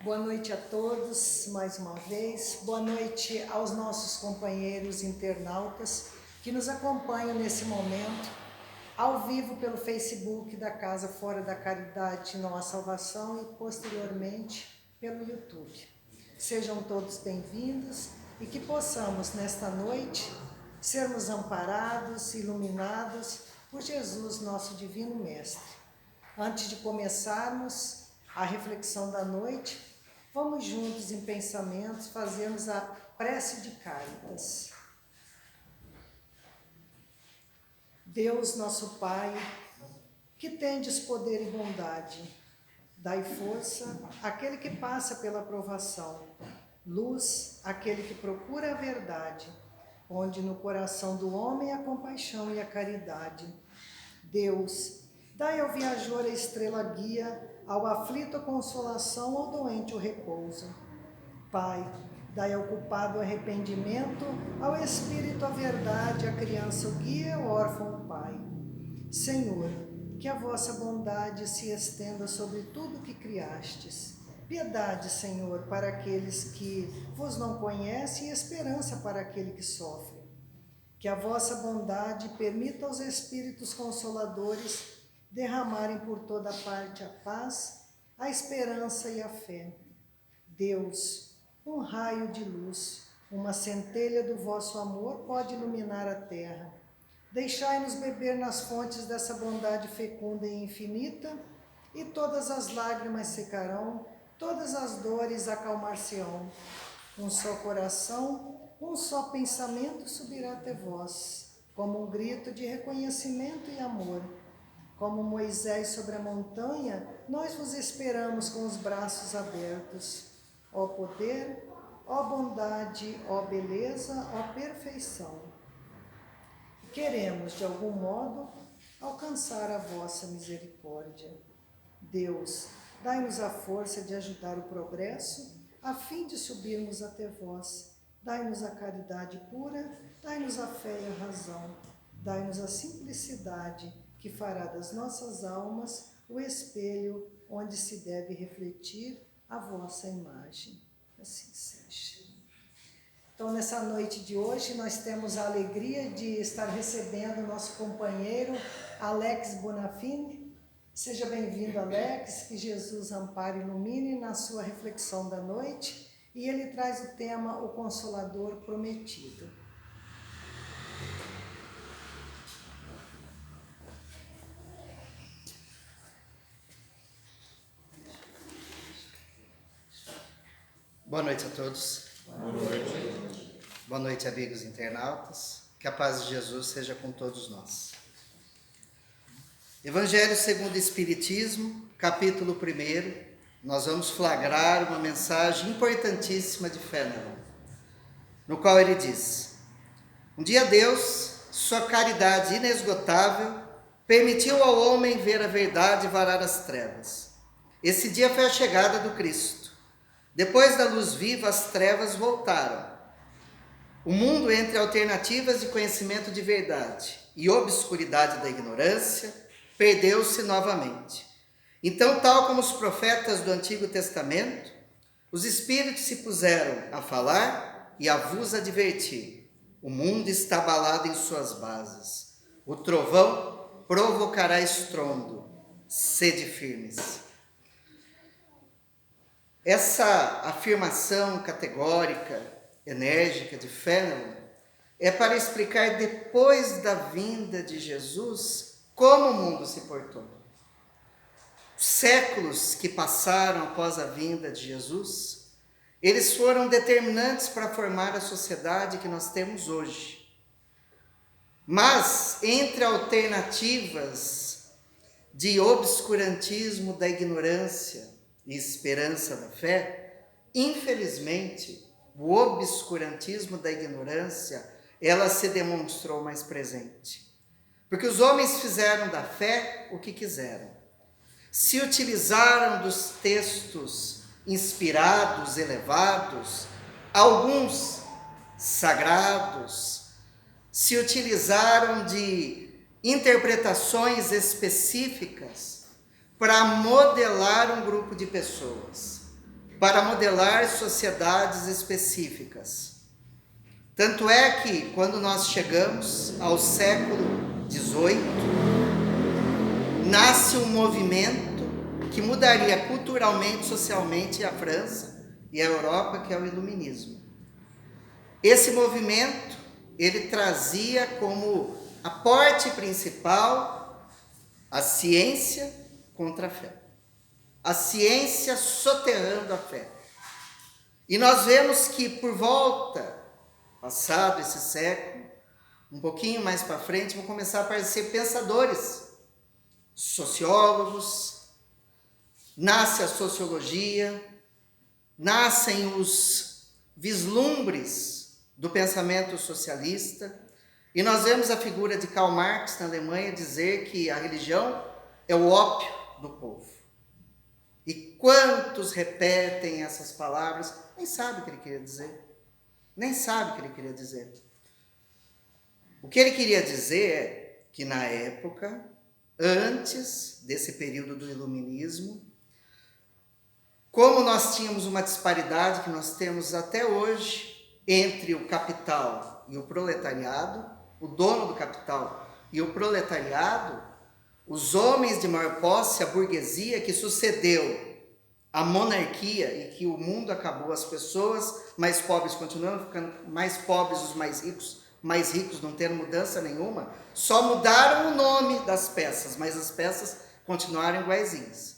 Boa noite a todos, mais uma vez. Boa noite aos nossos companheiros internautas que nos acompanham nesse momento, ao vivo pelo Facebook da Casa Fora da Caridade Não Há Salvação e posteriormente pelo YouTube. Sejam todos bem-vindos e que possamos, nesta noite, sermos amparados, iluminados por Jesus, nosso Divino Mestre. Antes de começarmos a reflexão da noite, vamos juntos em pensamentos fazermos a prece de Cáritas. Deus, nosso Pai, que tendes poder e bondade, dai força àquele que passa pela provação, luz àquele que procura a verdade, onde no coração do homem a compaixão e a caridade. Deus, dai ao viajor a estrela guia, ao aflito a consolação, ao doente o repouso. Pai, dai ao culpado o arrependimento, ao espírito a verdade, à criança o guia, ao órfão o pai. Senhor, que a vossa bondade se estenda sobre tudo que criastes. Piedade, Senhor, para aqueles que vos não conhecem e esperança para aquele que sofre. Que a vossa bondade permita aos Espíritos Consoladores derramarem por toda parte a paz, a esperança e a fé. Deus, um raio de luz, uma centelha do vosso amor pode iluminar a terra. Deixai-nos beber nas fontes dessa bondade fecunda e infinita, e todas as lágrimas secarão, todas as dores acalmar-se-ão. Um só coração, um só pensamento subirá até vós, como um grito de reconhecimento e amor. Como Moisés sobre a montanha, nós vos esperamos com os braços abertos. Ó poder, ó bondade, ó beleza, ó perfeição. Queremos, de algum modo, alcançar a vossa misericórdia. Deus, dai-nos a força de ajudar o progresso, a fim de subirmos até vós. Dai-nos a caridade pura, dai-nos a fé e a razão. Dai-nos a simplicidade, que fará das nossas almas o espelho onde se deve refletir a vossa imagem. Assim seja. Então, nessa noite de hoje, nós temos a alegria de estar recebendo o nosso companheiro Alex Bonafini. Seja bem-vindo, Alex, que Jesus ampare e ilumine na sua reflexão da noite. E ele traz o tema O Consolador Prometido. Boa noite a todos. Boa noite. Boa noite, amigos internautas. Que a paz de Jesus seja com todos nós. Evangelho segundo o Espiritismo, capítulo 1. Nós vamos flagrar uma mensagem importantíssima de Fenelon, no qual ele diz: um dia Deus, sua caridade inesgotável, permitiu ao homem ver a verdade varar as trevas. Esse dia foi a chegada do Cristo. Depois da luz viva, as trevas voltaram. O mundo, entre alternativas de conhecimento de verdade e obscuridade da ignorância, perdeu-se novamente. Então, tal como os profetas do Antigo Testamento, os Espíritos se puseram a falar e a vos advertir. O mundo está abalado em suas bases. O trovão provocará estrondo. Sede firmes. Essa afirmação categórica, enérgica de Fenelon é para explicar, depois da vinda de Jesus, como o mundo se portou. Os séculos que passaram após a vinda de Jesus, eles foram determinantes para formar a sociedade que nós temos hoje. Mas, entre alternativas de obscurantismo da ignorância e esperança da fé, infelizmente, o obscurantismo da ignorância, ela se demonstrou mais presente. Porque os homens fizeram da fé o que quiseram. Se utilizaram dos textos inspirados, elevados, alguns sagrados, se utilizaram de interpretações específicas para modelar um grupo de pessoas. para modelar sociedades específicas. Tanto é que, quando nós chegamos ao século XVIII, nasce um movimento que mudaria culturalmente, socialmente a França e a Europa, que é o Iluminismo. Esse movimento, ele trazia como aporte principal a ciência contra a fé. A ciência soterrando a fé. E nós vemos que por volta, passado esse século, um pouquinho mais para frente, vão começar a aparecer pensadores, sociólogos, nasce a sociologia, nascem os vislumbres do pensamento socialista, e nós vemos a figura de Karl Marx na Alemanha dizer que a religião é o ópio do povo. E quantos repetem essas palavras, nem sabe o que ele queria dizer. Nem sabe o que ele queria dizer. O que ele queria dizer é que na época, antes desse período do Iluminismo, como nós tínhamos uma disparidade que nós temos até hoje entre o capital e o proletariado, o dono do capital e o proletariado, os homens de maior posse, a burguesia que sucedeu a monarquia e que o mundo acabou, as pessoas mais pobres continuam ficando mais pobres, os mais ricos não tendo mudança nenhuma, só mudaram o nome das peças, mas as peças continuaram iguaizinhas.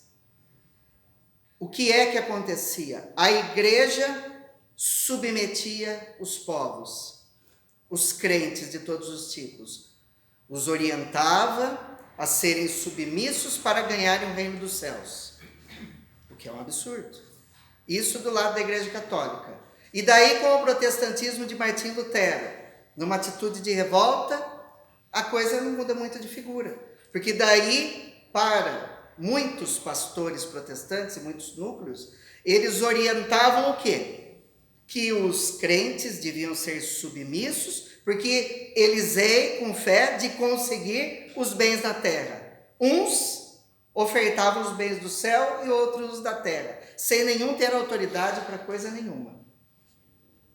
O que é que acontecia? A igreja submetia os povos, os crentes de todos os tipos, os orientava a serem submissos para ganharem o reino dos céus, o que é um absurdo. Isso do lado da Igreja Católica. E daí, com o protestantismo de Martim Lutero, numa atitude de revolta, a coisa não muda muito de figura, porque daí, para muitos pastores protestantes e muitos núcleos, eles orientavam o quê? Que os crentes deviam ser submissos, porque eles hei com fé de conseguir os bens da terra. Uns ofertavam os bens do céu e outros os da terra, sem nenhum ter autoridade para coisa nenhuma.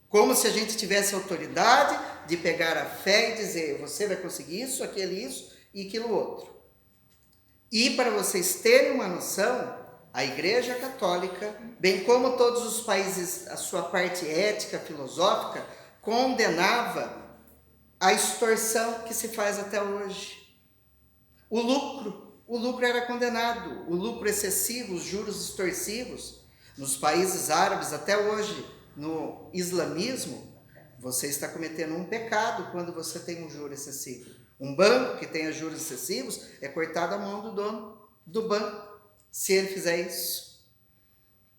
Como se a gente tivesse autoridade de pegar a fé e dizer, você vai conseguir isso, aquele isso e aquilo outro. E para vocês terem uma noção, a Igreja Católica, bem como todos os países, a sua parte ética, filosófica, condenava a extorsão que se faz até hoje. O lucro era condenado, o lucro excessivo, os juros extorsivos. Nos países árabes, até hoje, no islamismo, você está cometendo um pecado quando você tem um juro excessivo. Um banco que tenha juros excessivos é cortado a mão do dono do banco, se ele fizer isso.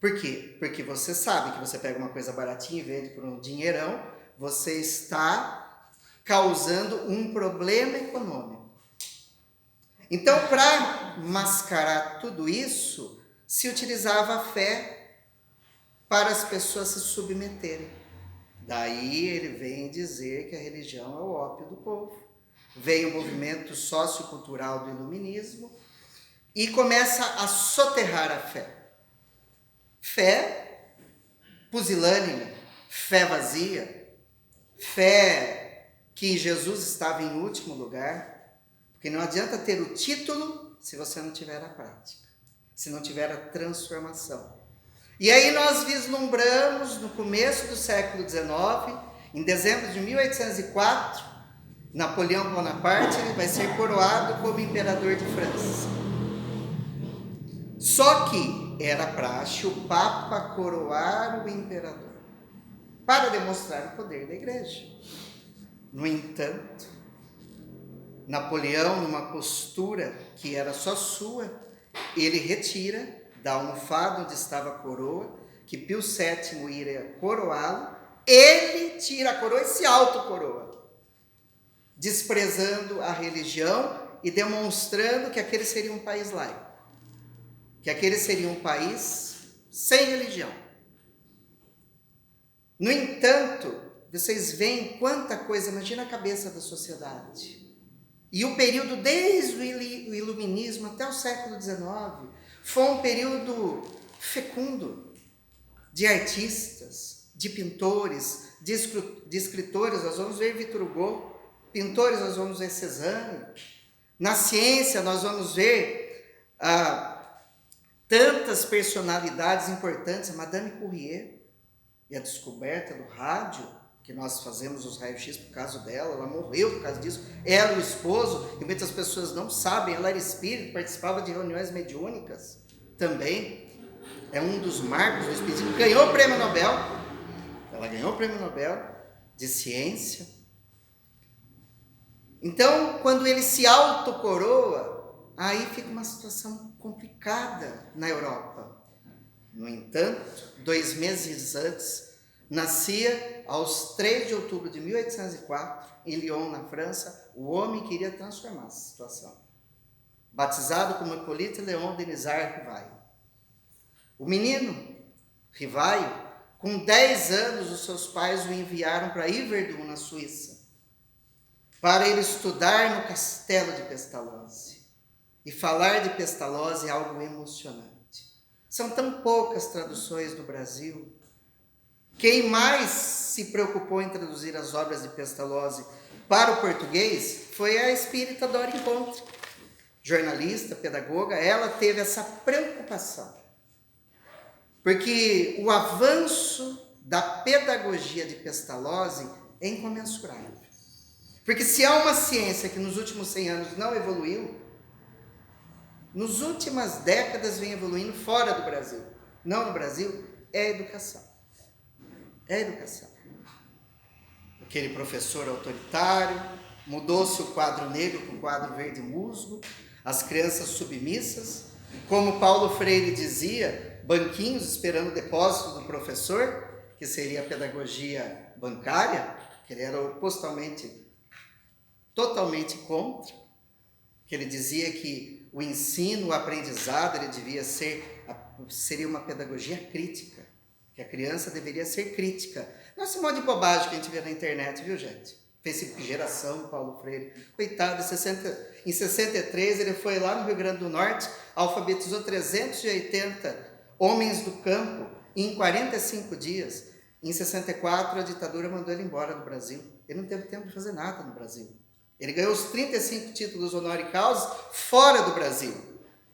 Por quê? Porque você sabe que você pega uma coisa baratinha e vende por um dinheirão, você está causando um problema econômico. Então, para mascarar tudo isso, se utilizava a fé para as pessoas se submeterem. Daí ele vem dizer que a religião é o ópio do povo. Vem o movimento sociocultural do Iluminismo e começa a soterrar a fé. Fé pusilânime, fé vazia, fé que Jesus estava em último lugar, porque não adianta ter o título se você não tiver a prática, se não tiver a transformação. E aí nós vislumbramos no começo do século XIX, em dezembro de 1804, Napoleão Bonaparte ele vai ser coroado como imperador de França. Só que era praxe o Papa coroar o imperador para demonstrar o poder da igreja. No entanto, Napoleão, numa postura que era só sua, ele retira da almofada onde estava a coroa, que Pio VII iria coroá-lo, ele tira a coroa e se autocoroa, desprezando a religião e demonstrando que aquele seria um país laico, que aquele seria um país sem religião. No entanto, vocês veem quanta coisa, imagina a cabeça da sociedade. E o período desde o Iluminismo até o século XIX foi um período fecundo. de artistas, de pintores, de escritores. Nós vamos ver Victor Hugo. Pintores, nós vamos ver Cézanne. Na ciência, nós vamos ver tantas personalidades importantes. A Madame Curie e a descoberta do rádio, que nós fazemos os raios-x por causa dela. Ela morreu por causa disso. Ela, o esposo, e muitas pessoas não sabem, ela era espírito, participava de reuniões mediúnicas também. É um dos marcos do espiritismo. Ganhou o prêmio Nobel. Ela ganhou o prêmio Nobel de ciência. Então, quando ele se autocoroa, aí fica uma situação complicada na Europa. No entanto, 2 meses antes, nascia, aos 3 de outubro de 1804, em Lyon, na França, o homem que iria transformar essa situação. Batizado como Hippolyte Léon Denisard Rivail. O menino, Rivail, com 10 anos, os seus pais o enviaram para Yverdon, na Suíça, para ele estudar no castelo de Pestalozzi. E falar de Pestalozzi é algo emocionante. São tão poucas traduções do Brasil. Quem mais se preocupou em traduzir as obras de Pestalozzi para o português foi a espírita Dora Encontre, jornalista, pedagoga. Ela teve essa preocupação, porque o avanço da pedagogia de Pestalozzi é incomensurável. Porque se há uma ciência que nos últimos 100 anos não evoluiu, nas últimas décadas vem evoluindo fora do Brasil, não no Brasil, é a educação. É a educação. Aquele professor autoritário, mudou-se o quadro negro para o quadro verde musgo, as crianças submissas, como Paulo Freire dizia, banquinhos esperando o depósito do professor, que seria a pedagogia bancária, que ele era totalmente contra, que ele dizia que o ensino, o aprendizado, ele seria uma pedagogia crítica, que a criança deveria ser crítica. Não é esse monte de bobagem que a gente vê na internet, viu, gente? Facebook Geração, Paulo Freire. Coitado, em 63 ele foi lá no Rio Grande do Norte, alfabetizou 380 homens do campo em 45 dias. Em 64 a ditadura mandou ele embora do Brasil. Ele não teve tempo de fazer nada no Brasil. Ele ganhou os 35 títulos honoris causa fora do Brasil.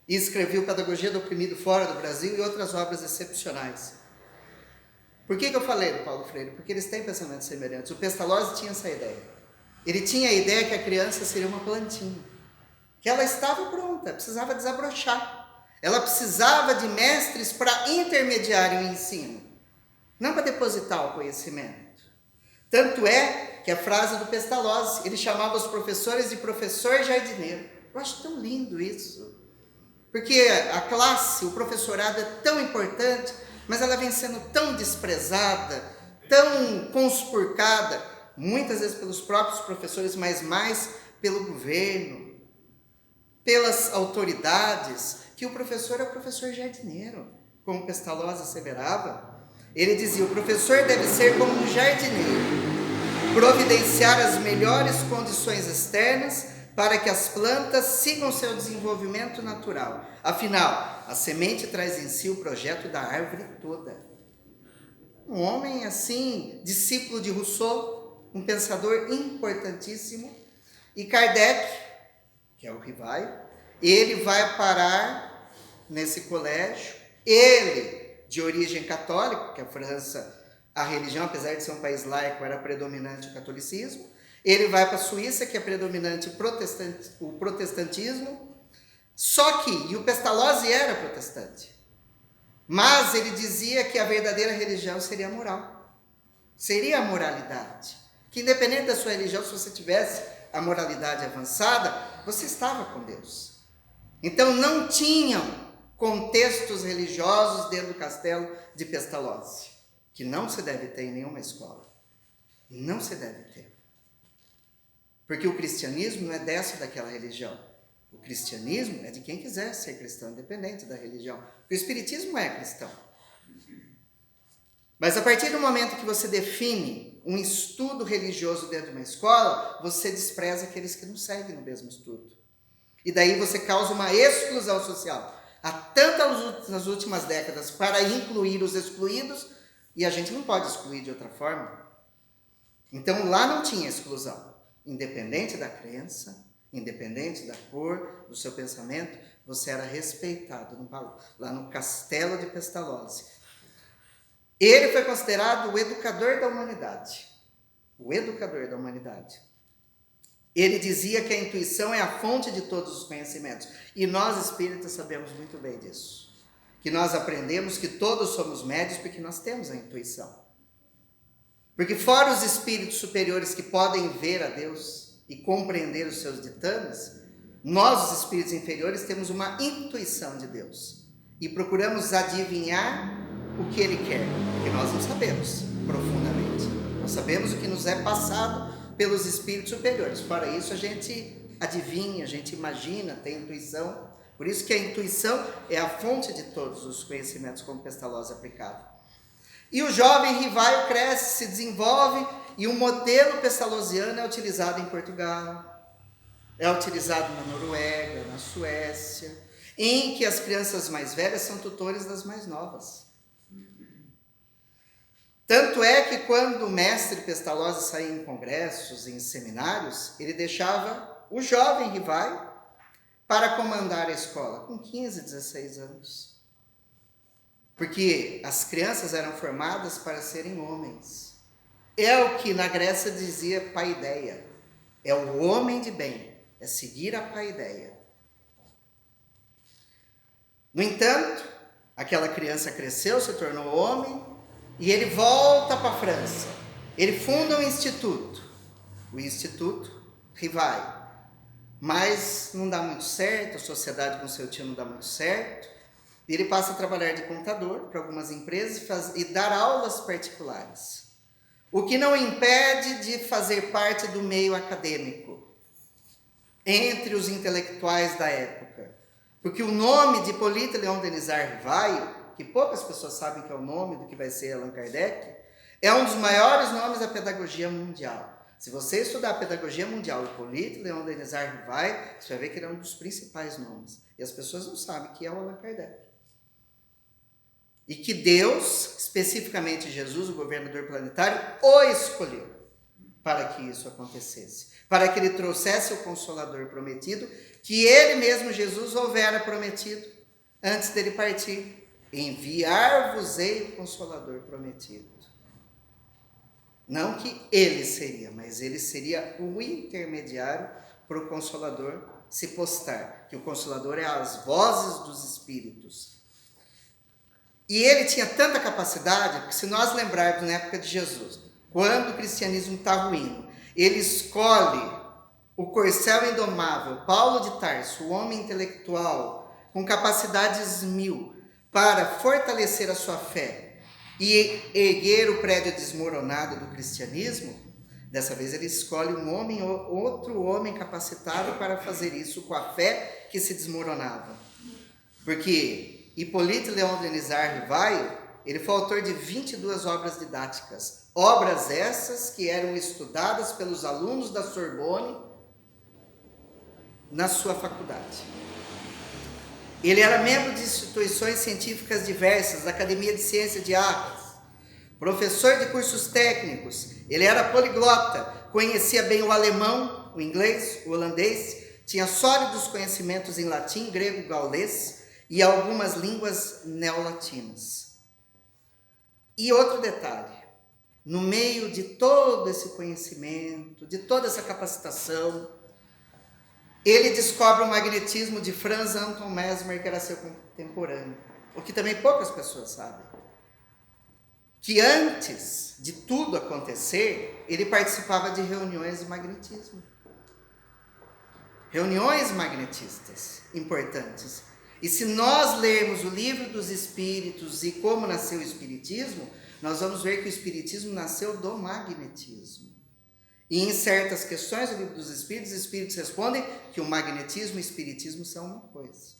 E escreveu Pedagogia do Oprimido fora do Brasil e outras obras excepcionais. Por que eu falei do Paulo Freire? Porque eles têm pensamentos semelhantes. O Pestalozzi tinha essa ideia. Ele tinha a ideia que a criança seria uma plantinha. Que ela estava pronta, precisava desabrochar. Ela precisava de mestres para intermediar o ensino, não para depositar o conhecimento. Tanto é que a frase do Pestalozzi, ele chamava os professores de professor jardineiro. Eu acho tão lindo isso. Porque a classe, o professorado é tão importante, mas ela vem sendo tão desprezada, tão conspurcada, muitas vezes pelos próprios professores, mas mais pelo governo, pelas autoridades, que o professor é o professor jardineiro, como Pestalozzi asseverava. Ele dizia, o professor deve ser como um jardineiro, providenciar as melhores condições externas para que as plantas sigam seu desenvolvimento natural. Afinal, a semente traz em si o projeto da árvore toda. Um homem assim, discípulo de Rousseau, um pensador importantíssimo, e Kardec, que é o Rivail, ele vai parar nesse colégio, ele de origem católica, porque a França, a religião, apesar de ser um país laico, era predominante o catolicismo. Ele vai para a Suíça, que é predominante o protestantismo. Só que, e o Pestalozzi era protestante, mas ele dizia que a verdadeira religião seria a moral, seria a moralidade. Que independente da sua religião, se você tivesse a moralidade avançada, você estava com Deus. Então não tinham contextos religiosos dentro do castelo de Pestalozzi, que não se deve ter em nenhuma escola. Não se deve ter. Porque o cristianismo não é dessa daquela religião. O cristianismo é de quem quiser ser cristão, independente da religião. O espiritismo é cristão. Mas a partir do momento que você define um estudo religioso dentro de uma escola, você despreza aqueles que não seguem no mesmo estudo. E daí você causa uma exclusão social. tantas nas últimas décadas para incluir os excluídos, e a gente não pode excluir de outra forma. Então lá não tinha exclusão. Independente da crença, independente da cor, do seu pensamento, você era respeitado lá no Castelo de Pestalozzi. Ele foi considerado o educador da humanidade. O educador da humanidade. Ele dizia que a intuição é a fonte de todos os conhecimentos. E nós espíritas sabemos muito bem disso. Que nós aprendemos que todos somos médios porque nós temos a intuição. Porque fora os espíritos superiores que podem ver a Deus e compreender os seus ditames, nós, os espíritos inferiores, temos uma intuição de Deus. E procuramos adivinhar o que Ele quer. Porque nós não sabemos profundamente. Nós sabemos o que nos é passado pelos espíritos superiores. Fora isso, a gente adivinha, a gente imagina, tem intuição. Por isso que a intuição é a fonte de todos os conhecimentos, como Pestalozzi aplicava. E o jovem Rivaio cresce, se desenvolve, e o modelo pestalozziano é utilizado em Portugal, é utilizado na Noruega, na Suécia, em que as crianças mais velhas são tutores das mais novas. Tanto é que quando o mestre Pestalozzi saía em congressos, em seminários, ele deixava o jovem Rivaio para comandar a escola, com 15, 16 anos. Porque as crianças eram formadas para serem homens. É o que na Grécia dizia paideia. É o homem de bem, é seguir a paideia. No entanto, aquela criança cresceu, se tornou homem, e ele volta para a França. Ele funda um instituto, o Instituto Rivaio. Mas não dá muito certo, a sociedade com seu tio não dá muito certo. E ele passa a trabalhar de contador para algumas empresas e dar aulas particulares. O que não impede de fazer parte do meio acadêmico, entre os intelectuais da época. Porque o nome de Hippolyte Léon Denis Rivaio, que poucas pessoas sabem que é o nome do que vai ser Allan Kardec, é um dos maiores nomes da pedagogia mundial. Se você estudar a pedagogia mundial, Hippolyte Léon Denis Rivaio, você vai ver que ele é um dos principais nomes. E as pessoas não sabem que é o Allan Kardec. E que Deus, especificamente Jesus, o governador planetário, o escolheu para que isso acontecesse. Para que ele trouxesse o Consolador prometido, que ele mesmo, Jesus, houvera prometido antes dele partir. Enviar-vos-ei o Consolador prometido. Não que ele seria, mas ele seria o intermediário para o Consolador se postar. Que o Consolador é as vozes dos Espíritos. E ele tinha tanta capacidade, porque se nós lembrarmos na época de Jesus, quando o cristianismo está ruindo, ele escolhe o corcel indomável, Paulo de Tarso, o homem intelectual, com capacidades 1000, para fortalecer a sua fé e erguer o prédio desmoronado do cristianismo. Dessa vez ele escolhe outro homem capacitado para fazer isso com a fé que se desmoronava. Porque Hippolyte Léon Denis Rivaio, ele foi autor de 22 obras didáticas. Obras essas que eram estudadas pelos alunos da Sorbonne na sua faculdade. Ele era membro de instituições científicas diversas, da Academia de Ciências de Arras, professor de cursos técnicos. Ele era poliglota, conhecia bem o alemão, o inglês, o holandês, tinha sólidos conhecimentos em latim, grego, gaulês e algumas línguas neolatinas. E outro detalhe, no meio de todo esse conhecimento, de toda essa capacitação, ele descobre o magnetismo de Franz Anton Mesmer, que era seu contemporâneo, o que também poucas pessoas sabem. Que antes de tudo acontecer, ele participava de reuniões de magnetismo. Reuniões magnetistas importantes. E se nós lermos o Livro dos Espíritos e como nasceu o Espiritismo, nós vamos ver que o Espiritismo nasceu do magnetismo. E em certas questões do Livro dos Espíritos, os Espíritos respondem que o magnetismo e o Espiritismo são uma coisa.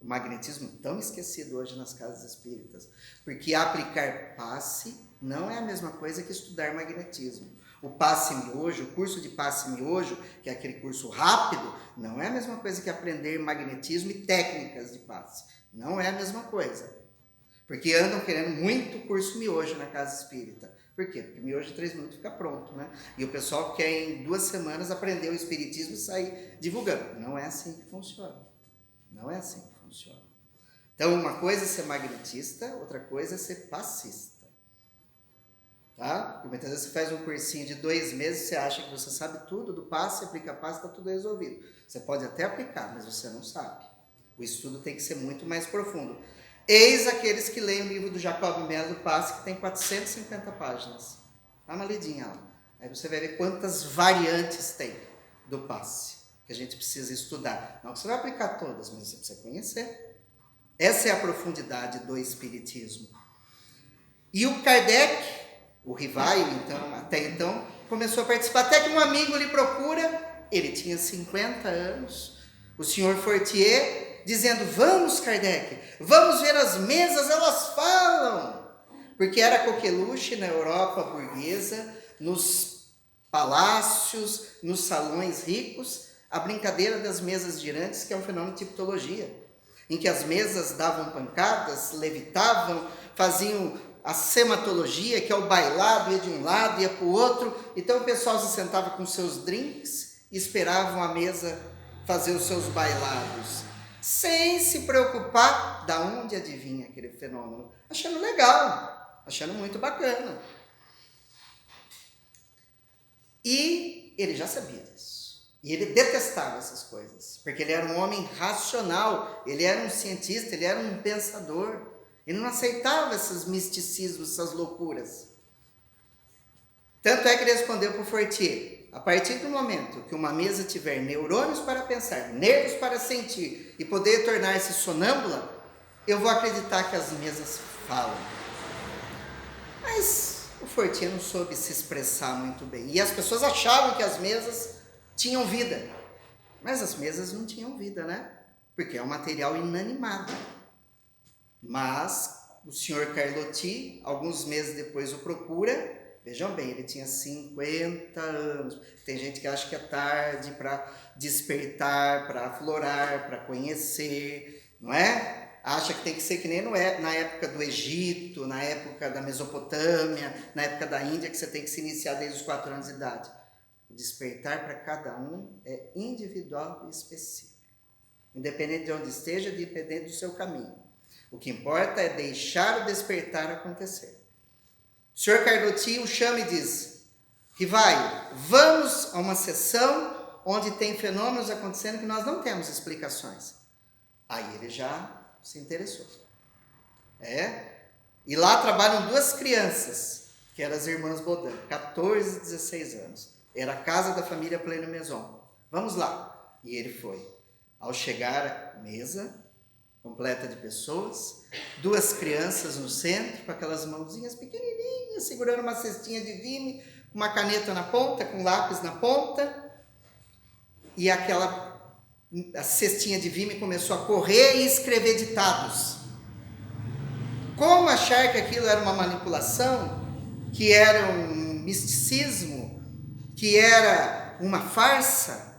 O magnetismo tão esquecido hoje nas casas espíritas, porque aplicar passe não é a mesma coisa que estudar magnetismo. O passe miojo, o curso de passe miojo, que é aquele curso rápido, não é a mesma coisa que aprender magnetismo e técnicas de passe. Não é a mesma coisa. Porque andam querendo muito curso miojo na casa espírita. Por quê? Porque miojo em 3 minutos fica pronto, né? E o pessoal quer em 2 semanas aprender o espiritismo e sair divulgando. Não é assim que funciona. Não é assim que funciona. Então, uma coisa é ser magnetista, outra coisa é ser passista. Tá? Porque muitas vezes você faz um cursinho de 2 meses, você acha que você sabe tudo do passe, aplica passe, está tudo resolvido. Você pode até aplicar, mas você não sabe. O estudo tem que ser muito mais profundo. Eis aqueles que leem o livro do Jacob Melo do Passe, que tem 450 páginas. Dá uma lidinha lá. Aí você vai ver quantas variantes tem do passe, que a gente precisa estudar. Não que você vai aplicar todas, mas você precisa conhecer. Essa é a profundidade do espiritismo. E o Kardec, o Rivaio, então, até então, começou a participar. Até que um amigo lhe procura, ele tinha 50 anos, o senhor Fortier, dizendo, vamos Kardec, vamos ver as mesas, elas falam. Porque era coqueluche na Europa burguesa, nos palácios, nos salões ricos, a brincadeira das mesas girantes, que é um fenômeno de tipologia, em que as mesas davam pancadas, levitavam, faziam a sematologia, que é o bailado, ia de um lado, ia para o outro. Então o pessoal se sentava com seus drinks e esperavam a mesa fazer os seus bailados, sem se preocupar de onde adivinha aquele fenômeno, achando legal, achando muito bacana. E ele já sabia disso. E ele detestava essas coisas, porque ele era um homem racional, ele era um cientista, ele era um pensador. Ele não aceitava esses misticismos, essas loucuras. Tanto é que ele respondeu para o Fortier, a partir do momento que uma mesa tiver neurônios para pensar, nervos para sentir e poder tornar-se sonâmbula, eu vou acreditar que as mesas falam. Mas o Fortier não soube se expressar muito bem. E as pessoas achavam que as mesas tinham vida. Mas as mesas não tinham vida, né? Porque é um material inanimado. Mas o senhor Carlotti, alguns meses depois, o procura. Vejam bem, ele tinha 50 anos. Tem gente que acha que é tarde para despertar, para aflorar, para conhecer, não é? Acha que tem que ser que nem na época do Egito, na época da Mesopotâmia, na época da Índia, que você tem que se iniciar desde os 4 anos de idade. O despertar para cada um é individual e específico. Independente de onde esteja, independente do seu caminho. O que importa é deixar o despertar acontecer. O senhor Carlotti o chama e diz, Rivaio, vamos a uma sessão onde tem fenômenos acontecendo que nós não temos explicações. Aí ele já se interessou. E lá trabalham 2 crianças, que eram as irmãs Baudin, 14 e 16 anos. Era a casa da família Pleno Maison. Vamos lá. E ele foi. Ao chegar à mesa completa de pessoas, 2 crianças no centro, com aquelas mãozinhas pequenininhas, segurando uma cestinha de vime, com uma caneta na ponta, com lápis na ponta, e a cestinha de vime começou a correr e escrever ditados. Como achar que aquilo era uma manipulação, que era um misticismo, que era uma farsa,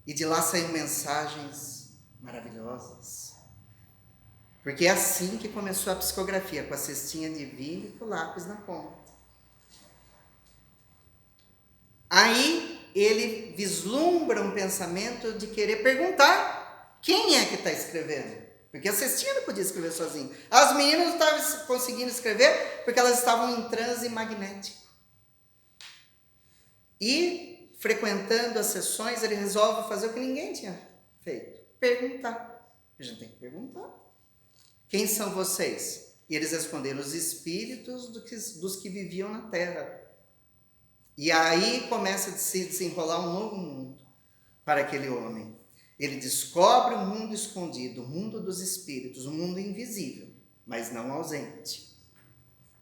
e de lá saíram mensagens maravilhosas. Porque é assim que começou a psicografia, com a cestinha de vinho e com o lápis na ponta. Aí ele vislumbra um pensamento de querer perguntar quem é que está escrevendo. Porque a cestinha não podia escrever sozinha. As meninas não estavam conseguindo escrever porque elas estavam em transe magnético. E, frequentando as sessões, ele resolve fazer o que ninguém tinha feito. Perguntar. A gente tem que perguntar. Quem são vocês? E eles responderam, os espíritos dos que viviam na Terra. E aí começa a se desenrolar um novo mundo para aquele homem. Ele descobre o mundo escondido, o mundo dos espíritos, o mundo invisível, mas não ausente.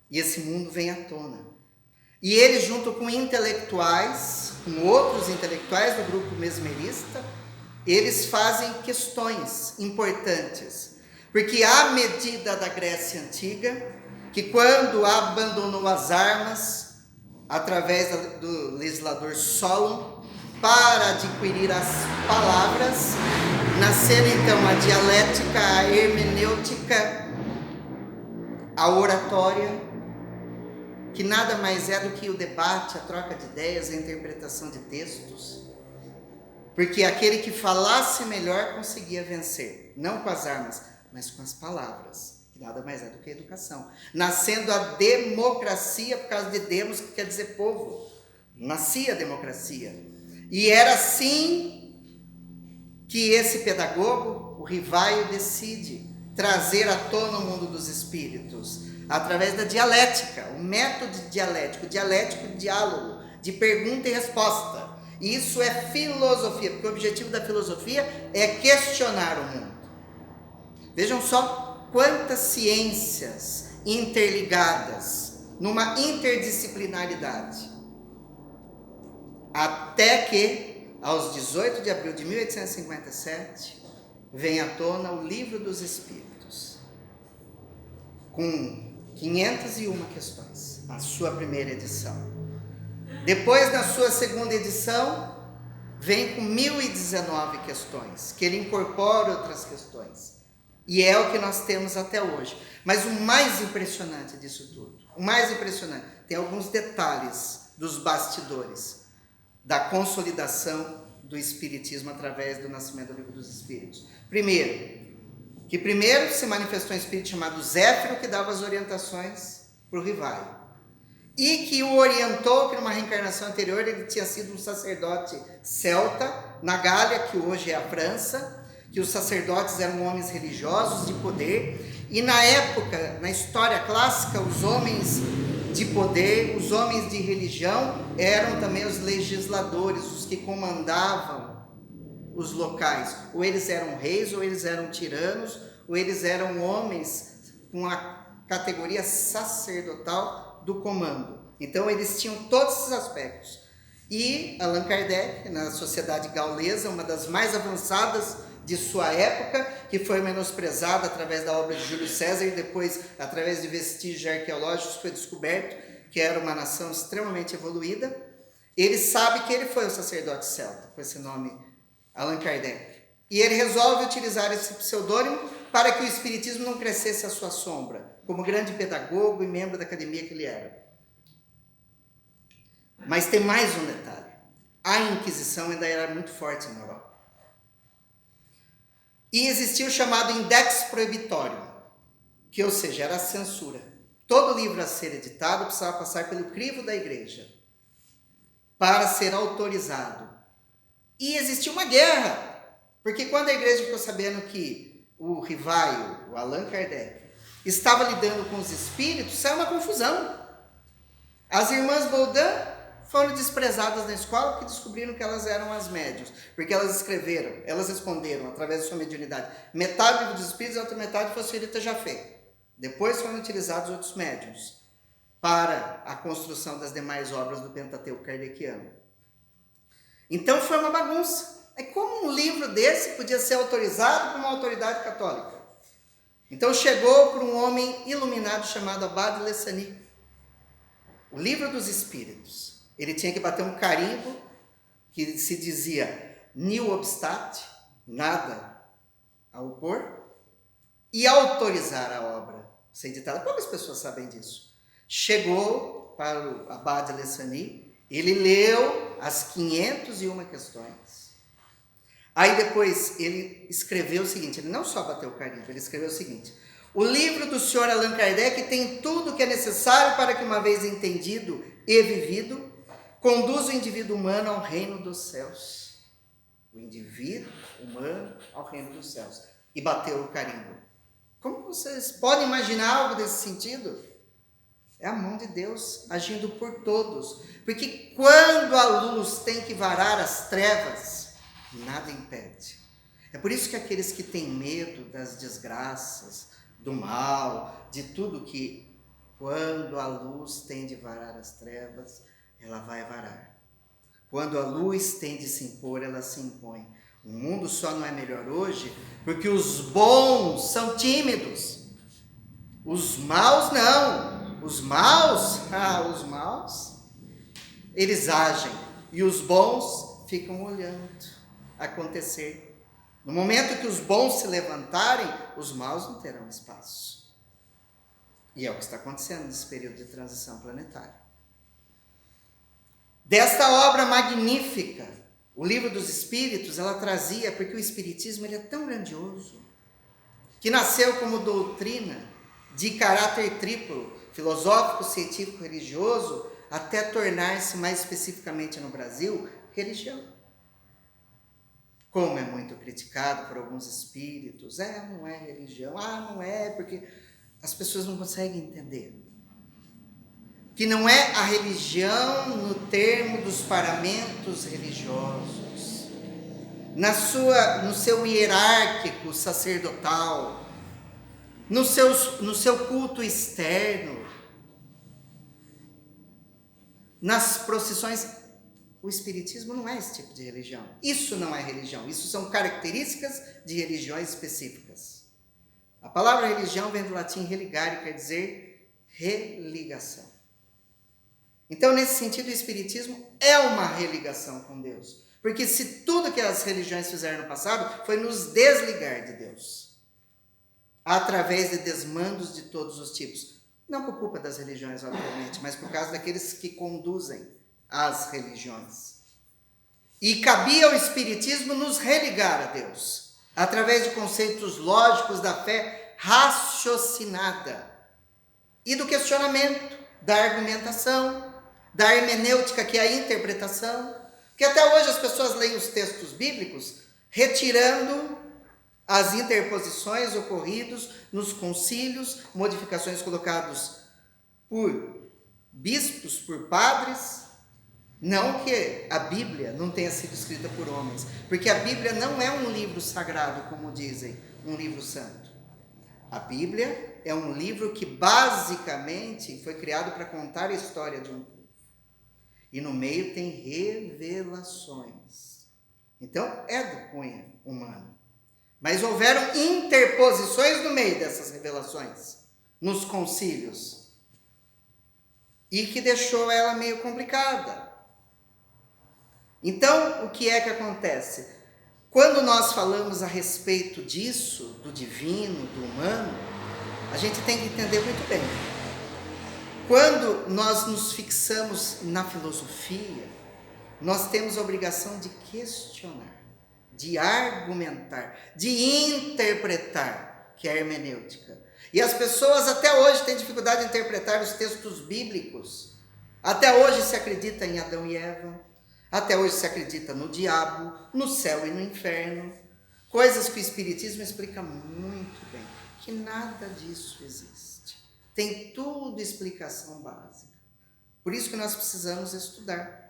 E esse mundo vem à tona. E ele, junto com intelectuais, com outros intelectuais do grupo mesmerista, eles fazem questões importantes. Porque à medida da Grécia Antiga, que quando abandonou as armas, através do legislador Solon, para adquirir as palavras, nascendo então a dialética, a hermenêutica, a oratória, que nada mais é do que o debate, a troca de ideias, a interpretação de textos, porque aquele que falasse melhor conseguia vencer, não com as armas, mas com as palavras, que nada mais é do que a educação. Nascendo a democracia, por causa de demos, que quer dizer povo, nascia a democracia. E era assim que esse pedagogo, o Rivaio, decide trazer à tona o mundo dos espíritos, através da dialética, o método dialético diálogo, de pergunta e resposta. E isso é filosofia, porque o objetivo da filosofia é questionar o mundo. Vejam só quantas ciências interligadas numa interdisciplinaridade. Até que, aos 18 de abril de 1857, vem à tona o Livro dos Espíritos, com 501 questões, a sua primeira edição. Depois, na sua segunda edição, vem com 1019 questões, que ele incorpora outras questões. E é o que nós temos até hoje. Mas o mais impressionante disso tudo, tem alguns detalhes dos bastidores da consolidação do Espiritismo através do nascimento do Livro dos Espíritos. Primeiro se manifestou um espírito chamado Zéfiro, que dava as orientações para o Rivaio. E que o orientou, que numa reencarnação anterior ele tinha sido um sacerdote celta, na Gália, que hoje é a França, que os sacerdotes eram homens religiosos de poder, e na época, na história clássica, os homens de poder, os homens de religião, eram também os legisladores, os que comandavam os locais. Ou eles eram reis, ou eles eram tiranos, ou eles eram homens com a categoria sacerdotal do comando. Então eles tinham todos esses aspectos. E Allan Kardec, na sociedade gaulesa, uma das mais avançadas de sua época, que foi menosprezada através da obra de Júlio César e depois, através de vestígios arqueológicos, foi descoberto que era uma nação extremamente evoluída. Ele sabe que ele foi o sacerdote celta, com esse nome, Allan Kardec. E ele resolve utilizar esse pseudônimo para que o espiritismo não crescesse à sua sombra, como grande pedagogo e membro da academia que ele era. Mas tem mais um detalhe. A Inquisição ainda era muito forte na Europa. E existia o chamado Index Prohibitório, que, ou seja, era a censura. Todo livro a ser editado precisava passar pelo crivo da igreja para ser autorizado. E existia uma guerra, porque quando a igreja ficou sabendo que o Rivaio, o Allan Kardec, estava lidando com os espíritos, saiu uma confusão. As irmãs Baudin foram desprezadas na escola porque descobriram que elas eram as médiuns, porque elas responderam através da sua mediunidade, metade do Livro dos Espíritos e a outra metade foi Spirita Jafé. Depois foram utilizados outros médiuns para a construção das demais obras do Pentateuco kardeciano. Então foi uma bagunça. É como um livro desse podia ser autorizado por uma autoridade católica. Então chegou para um homem iluminado chamado Abade Lessani, o Livro dos Espíritos. Ele tinha que bater um carimbo que se dizia nil obstat, nada a opor, e autorizar a obra ser editada. Poucas pessoas sabem disso. Chegou para o Abade Lessani, ele leu as 501 questões. Aí depois ele escreveu o seguinte, ele não só bateu o carimbo, ele escreveu o seguinte: o livro do senhor Allan Kardec tem tudo o que é necessário para que, uma vez entendido e vivido, conduza o indivíduo humano ao reino dos céus. O indivíduo humano ao reino dos céus. E bateu o carimbo. Como vocês podem imaginar algo desse sentido? É a mão de Deus agindo por todos. Porque quando a luz tem que varar as trevas, nada impede. É por isso que aqueles que têm medo das desgraças, do mal, de tudo que, quando a luz tem de varar as trevas, ela vai varar. Quando a luz tem de se impor, ela se impõe. O mundo só não é melhor hoje porque os bons são tímidos. Os maus não. Os maus eles agem e os bons ficam olhando acontecer. No momento que os bons se levantarem, os maus não terão espaço. E é o que está acontecendo nesse período de transição planetária. Desta obra magnífica, o Livro dos Espíritos, ela trazia, porque o Espiritismo ele é tão grandioso, que nasceu como doutrina de caráter triplo, filosófico, científico, religioso, até tornar-se mais especificamente no Brasil, religião. Como é muito criticado por alguns espíritos, não é religião, não é, porque as pessoas não conseguem entender. Que não é a religião no termo dos paramentos religiosos, no seu hierárquico sacerdotal, no seu culto externo, nas procissões. O Espiritismo não é esse tipo de religião. Isso não é religião, isso são características de religiões específicas. A palavra religião vem do latim religare, quer dizer religação. Então, nesse sentido, o Espiritismo é uma religação com Deus. Porque se tudo que as religiões fizeram no passado foi nos desligar de Deus, através de desmandos de todos os tipos. Não por culpa das religiões, obviamente, mas por causa daqueles que conduzem as religiões. E cabia ao Espiritismo nos religar a Deus, através de conceitos lógicos da fé raciocinada e do questionamento, da argumentação, da hermenêutica, que é a interpretação, que até hoje as pessoas leem os textos bíblicos retirando as interposições ocorridas nos concílios, modificações colocadas por bispos, por padres. Não que a Bíblia não tenha sido escrita por homens, porque a Bíblia não é um livro sagrado, como dizem, um livro santo. A Bíblia é um livro que basicamente foi criado para contar a história de um povo. E no meio tem revelações. Então, é do cunho humano. Mas houveram interposições no meio dessas revelações, nos concílios, e que deixou ela meio complicada. Então, o que é que acontece? Quando nós falamos a respeito disso, do divino, do humano, a gente tem que entender muito bem. Quando nós nos fixamos na filosofia, nós temos a obrigação de questionar, de argumentar, de interpretar, que é a hermenêutica. E as pessoas até hoje têm dificuldade de interpretar os textos bíblicos. Até hoje se acredita em Adão e Eva, até hoje se acredita no diabo, no céu e no inferno. Coisas que o Espiritismo explica muito bem, que nada disso existe. Tem tudo explicação básica. Por isso que nós precisamos estudar.